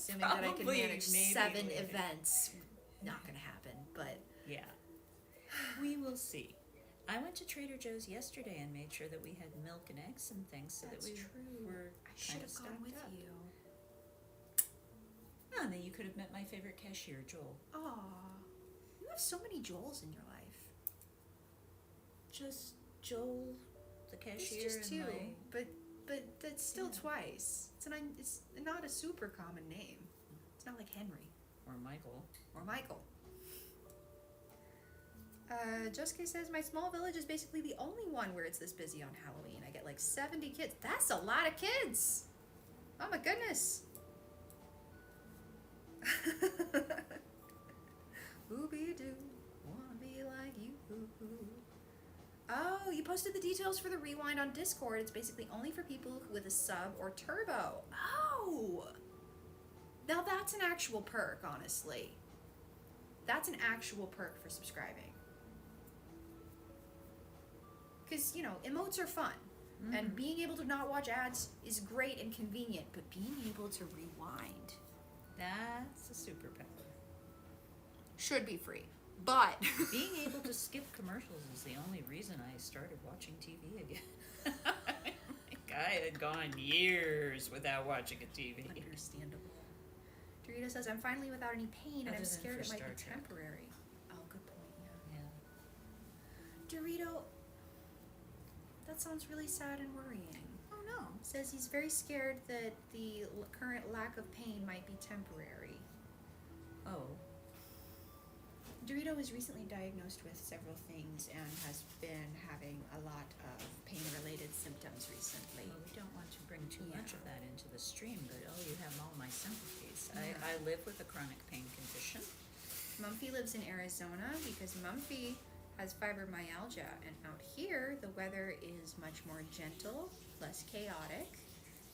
assuming that I can Probably, manage maybe 7 later. events. Not gonna happen, but Yeah. We will see. I went to Trader Joe's yesterday and made sure that we had milk and eggs and things so that's that we true. were I should kind of have gone with stocked up. you. Oh, and then you could have met my favorite cashier, Joel. Aw, you have so many Joels in your life. Just Joel, the cashier, It's just 2, and my... but that's still Yeah. twice. It's not a super common name. It's not like Henry or Michael. or Michael. Josuke says, my small village is basically the only one where it's this busy on Halloween. I get like 70 kids. That's a lot of kids! Oh my goodness! Ooby-doo, wanna be like you. Oh, you posted the details for the rewind on Discord. It's basically only for people with a sub or turbo. Oh! Now that's an actual perk, honestly. That's an actual perk for subscribing. Because, you know, emotes are fun. Mm-hmm. And being able to not watch ads is great and convenient, but being able to rewind That's a superpower. should be free. But Being able to skip commercials is the only reason I started watching TV again. Like, I had gone years without watching a TV. understandable. Dorito says, I'm finally without any pain and Other I'm than scared it for might be Star Trek. temporary. Oh, good point, yeah. Yeah. Dorito, that sounds really sad and worrying. Oh no. Says he's very scared that the current lack of pain might be temporary. Oh. Dorito was recently diagnosed with several things and has been having a lot of pain-related symptoms recently. Well, we don't want to bring too much Yeah. of that into the stream, but you have all my sympathies. Yeah. I live with a chronic pain condition. Mumphy lives in Arizona because Mumphy has fibromyalgia, and out here the weather is much more gentle, less chaotic,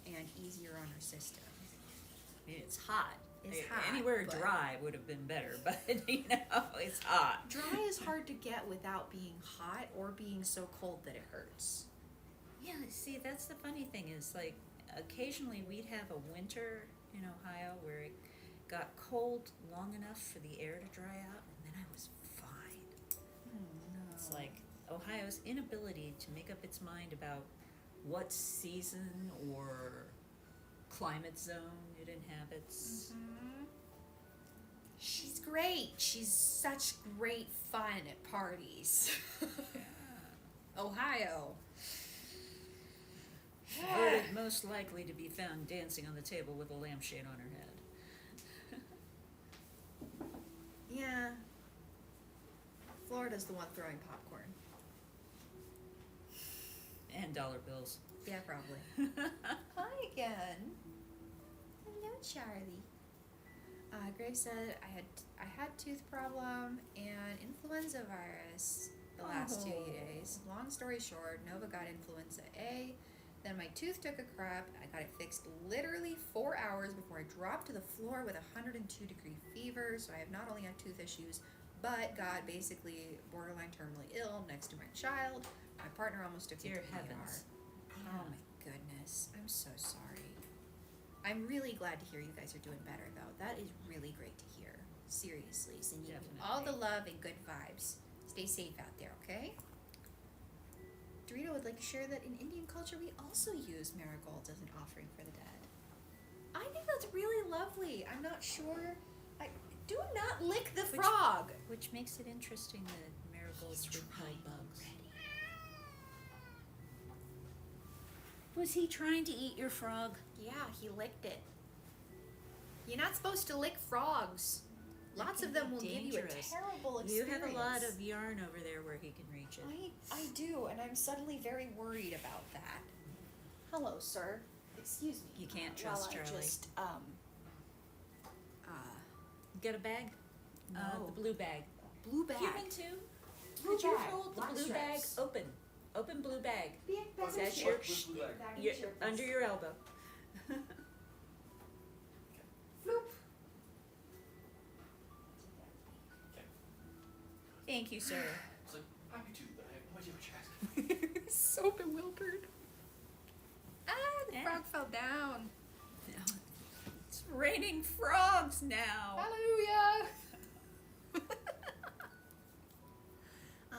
and easier on our system. I mean, it's hot. It's hot, Anywhere but- dry would have been better, but it's hot. Dry is hard to get without being hot or being so cold that it hurts. Yeah, see, that's the funny thing is, like, occasionally we'd have a winter in Ohio where it got cold long enough for the air to dry out, and then I was fine. It's like Ohio's inability to make up its mind about what season or climate zone it inhabits. Mm-hmm. She's great. She's such great fun at parties. Yeah. Ohio. Voted most likely to be found dancing on the table with a lampshade on her head. Yeah. Florida's the one throwing popcorn. And dollar bills. Yeah, probably. Hi again. Hello, Charlie. Grace said I had tooth problem and influenza virus the last 2 days. Long story short, Nova got influenza A. Then my tooth took a crap. I got it fixed literally 4 hours before I dropped to the floor with 102-degree fever. So I have not only had tooth issues, but got basically borderline terminally ill next to my child. My partner almost took me Dear to the heavens. ER. Oh my goodness. I'm so sorry. I'm really glad to hear you guys are doing better, though. That is really great to hear. Seriously. Sending you all the Definitely. love and good vibes. Stay safe out there, okay? Dorito would like to share that in Indian culture, we also use marigolds as an offering for the dead. I think that's really lovely. I'm not sure. Do not lick the frog. Which makes it interesting that marigolds repel bugs. Was he trying to eat your frog? Yeah, he licked it. You're not supposed to lick frogs. Lots of them will give you a dangerous. terrible You experience. have a lot of yarn over there where he can reach it. I do, and I'm suddenly very worried about that. Hello, sir. Excuse me. You can't trust while I Charlie. just, Get a bag? No. The blue bag. blue bag. Human too? Blue Could you bag, hold the black blue stripes. bag open? Open blue bag. Big bag. That's of your, bag. your under your elbow. Floop. Thank you, sir. It's like, happy to, but I have no idea what you're asking. So bewildered. Ah, the Yeah. frog fell down. It's raining frogs now. Hallelujah!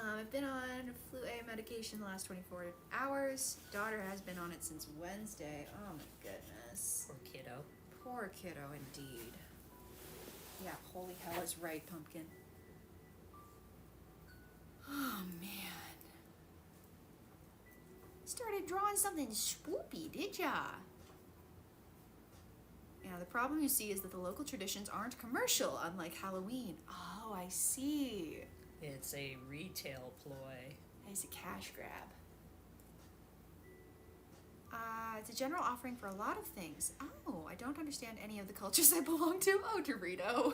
I've been on flu A medication the last 24 hours. Daughter has been on it since Wednesday. Oh my goodness. Poor kiddo. Poor kiddo indeed. Yeah, holy hell is right, Pumpkin. Oh man. Started drawing something swoopy, did ya? Yeah, the problem you see is that the local traditions aren't commercial, unlike Halloween. Oh, I see. It's a retail ploy. It's a cash grab. It's a general offering for a lot of things. Oh, I don't understand any of the cultures I belong to. Oh, Dorito.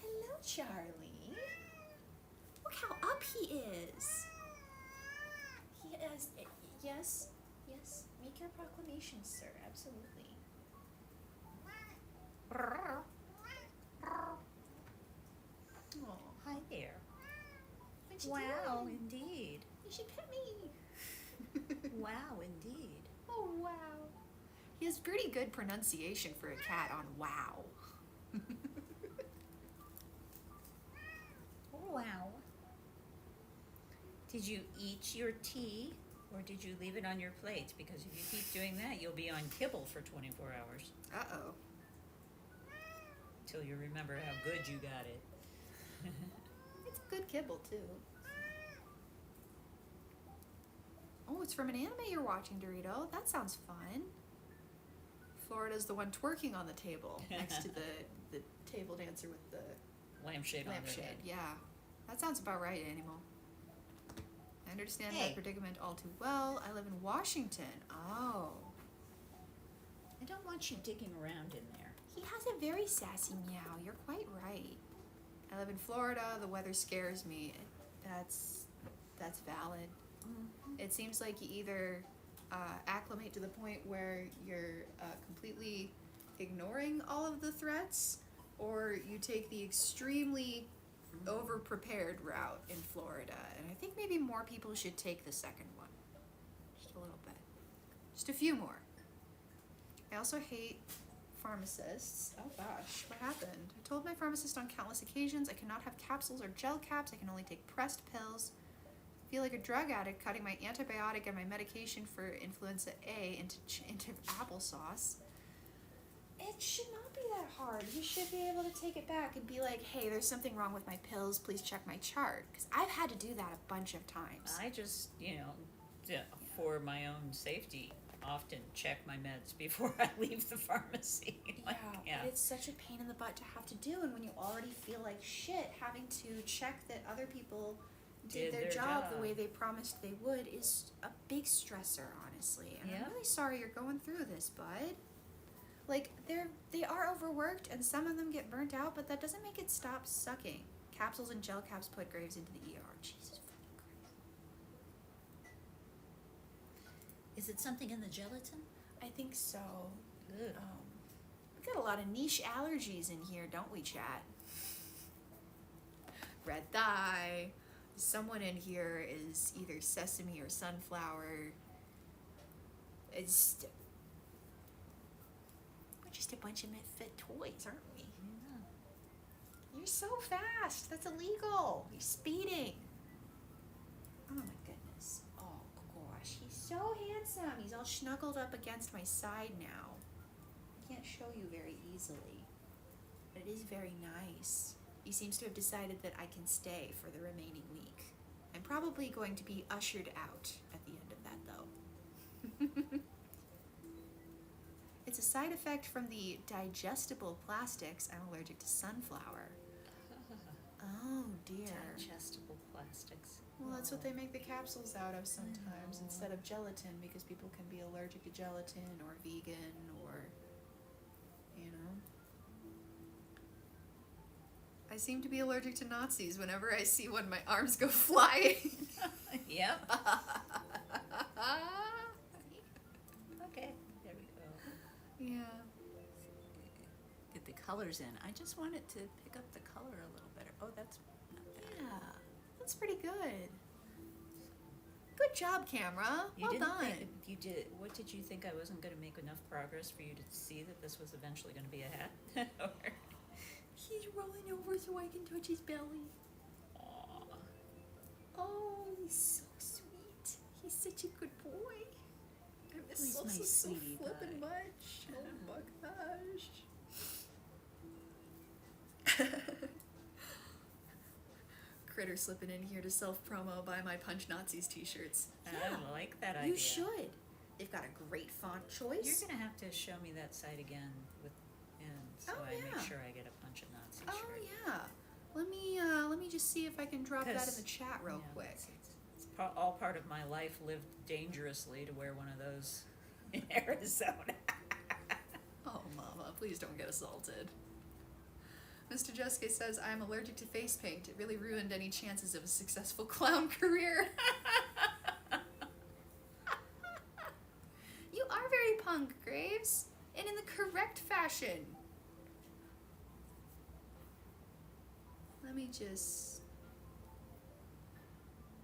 Hello, Charlie. Look how up he is. He is. Yes, yes. Make your proclamation, sir. Absolutely. Oh, Hi there. what you Wow, doing? indeed. You should pet me. Wow, indeed. Oh, wow. He has pretty good pronunciation for a cat on wow. Wow. Did you eat your tea or did you leave it on your plate? Because if you keep doing that, you'll be on kibble for 24 hours Uh-oh. until you remember how good you got it. It's good kibble, too. Oh, it's from an anime you're watching, Dorito. That sounds fun. Florida's the one twerking on the table next to the table dancer with the Lampshade on their lampshade. head. Yeah. That sounds about right, Animal. I understand Hey. that predicament all too well. I live in Washington. Oh. I don't want you digging around in there. He has a very sassy meow. You're quite right. I live in Florida. The weather scares me. That's valid. It seems like you either acclimate to the point where you're completely ignoring all of the threats, or you take the extremely over-prepared route in Florida. And I think maybe more people should take the second one. Just a little bit. Just a few more. I also hate pharmacists. Oh gosh, what happened? I told my pharmacist on countless occasions I cannot have capsules or gel caps. I can only take pressed pills. I feel like a drug addict cutting my antibiotic and my medication for influenza A into applesauce. It should not be that hard. You should be able to take it back and be like, hey, there's something wrong with my pills. Please check my chart. Because I've had to do that a bunch of times. I just, for my own safety, often check my meds before I leave the pharmacy. Like, But it's such a pain in the butt to have to do, and when you already feel like shit, having to check that other people did their job the way they promised they would is a big stressor, honestly. And Yeah. I'm really sorry you're going through this, bud. Like, they are overworked, and some of them get burnt out, but that doesn't make it stop sucking. Capsules and gel caps put Graves into the ER. Jesus fucking Christ. Is it something in the gelatin? I think so. Ugh. We got a lot of niche allergies in here, don't we, chat? Red thigh. Someone in here is either sesame or sunflower. We're just a bunch of misfit toys, aren't we? Yeah. You're so fast. That's illegal. You're speeding. Oh my goodness. Oh gosh. He's so handsome. He's all snuggled up against my side now. I can't show you very easily. But it is very nice. He seems to have decided that I can stay for the remaining week. I'm probably going to be ushered out at the end of that, though. It's a side effect from the digestible plastics. I'm allergic to sunflower. Oh dear. Digestible plastics. Well, that's what they make the capsules out of sometimes instead of gelatin, because people can be allergic to gelatin or vegan or, I seem to be allergic to Nazis. Whenever I see one, my arms go flying. Yep. Okay, there we go. Yeah. Get the colors in. I just wanted to pick up the color a little better. Oh, that's not bad. Yeah. That's pretty good. Good job, camera. You Well didn't done. think you did. What did you think? I wasn't going to make enough progress for you to see that this was eventually going to be a hat? Or, He's rolling over so I can touch his belly. aw. Oh, he's so sweet. He's such a good boy. I miss He's my Salsa so sweetie flippin' pie. much. Oh my gosh. Critter slipping in here to self-promo buy my Punch Nazis t-shirts. I like that idea. You should. They've got a great font choice. You're going to have to show me that site again so Oh, I yeah. make sure I get a Punch a Nazi Oh shirt. yeah. Let me just see if I can drop that in 'Cause, the chat real Yeah, quick. It's all part of my life lived dangerously to wear one of those in Arizona. Oh, mama, please don't get assaulted. Mr. Jeske says, I'm allergic to face paint. It really ruined any chances of a successful clown career. You are very punk, Graves, and in the correct fashion. Let me just...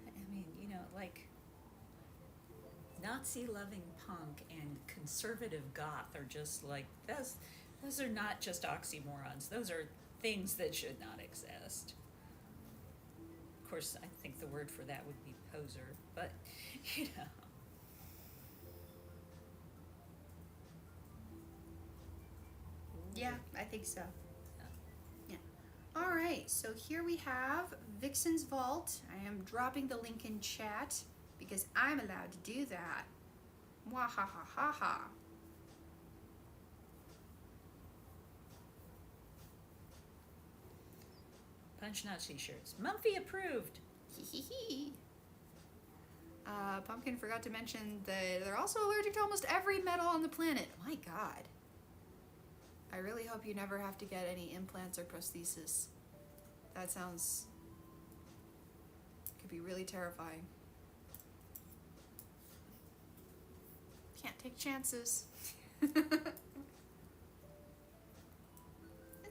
I mean, you know, like Nazi-loving punk and conservative goth are just like those are not just oxymorons. Those are things that should not exist. Of course, I think the word for that would be poser, but you know. Yeah, I think so. Yeah. All right, so here we have Vixen's Vault. I am dropping the link in chat because I'm allowed to do that. Wah ha ha ha ha. Punch Nazi shirts. Mumphy approved. Hee hee hee. Pumpkin forgot to mention that they're also allergic to almost every metal on the planet. My God. I really hope you never have to get any implants or prosthesis. That sounds... could be really terrifying. Can't take chances. It's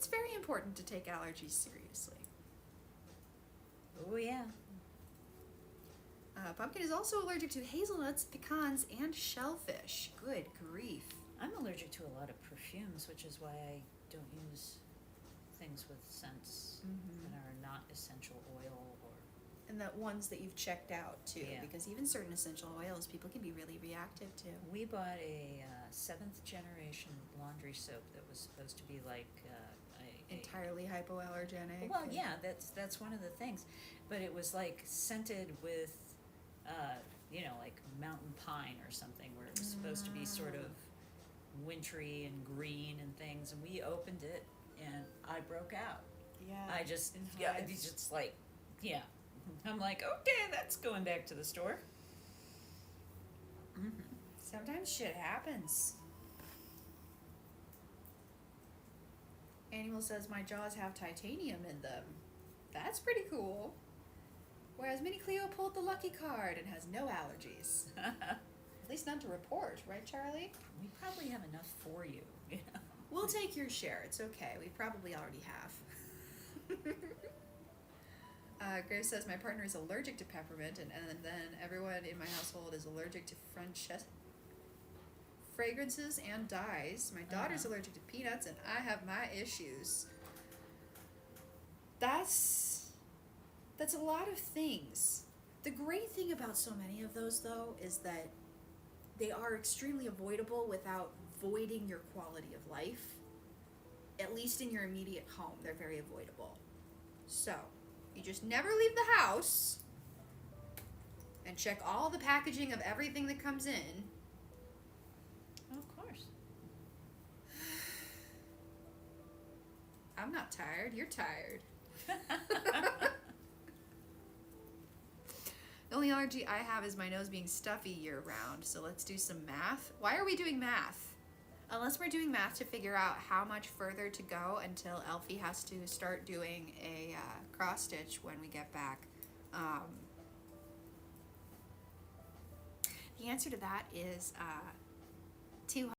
very important to take allergies seriously. Oh yeah. Pumpkin is also allergic to hazelnuts, pecans, and shellfish. Good grief. I'm allergic to a lot of perfumes, which is why I don't use things with scents that are not essential oil or And the ones that you've checked out too, Yeah. because even certain essential oils people can be really reactive to. We bought a 7th generation laundry soap that was supposed to be like Entirely hypoallergenic. well, yeah, that's one of the things, but it was like scented with, you know, like mountain pine or something, where it was supposed to be sort of wintry and green and things. And we opened it, and I broke out. Yeah. I just, in yeah, hives. it's just like, yeah. I'm like, okay, that's going back to the store. Mm-hmm. Sometimes shit happens. Animal says my jaws have titanium in them. That's pretty cool. Whereas Mini Cleo pulled the lucky card and has no allergies. At least none to report, right, Charlie? We probably have enough for you. You know? We'll take your share. It's okay. We probably already have. Grace says my partner is allergic to peppermint, and then everyone in my household is allergic to fragrances and dyes. My daughter's allergic to peanuts, and I have my issues. That's a lot of things. The great thing about so many of those, though, is that they are extremely avoidable without voiding your quality of life. At least in your immediate home, they're very avoidable. So, you just never leave the house and check all the packaging of everything that comes in. Of course. I'm not tired. You're tired. The only allergy I have is my nose being stuffy year round. So let's do some math. Why are we doing math? Unless we're doing math to figure out how much further to go until Elfie has to start doing a cross stitch when we get back. The answer to that is 200.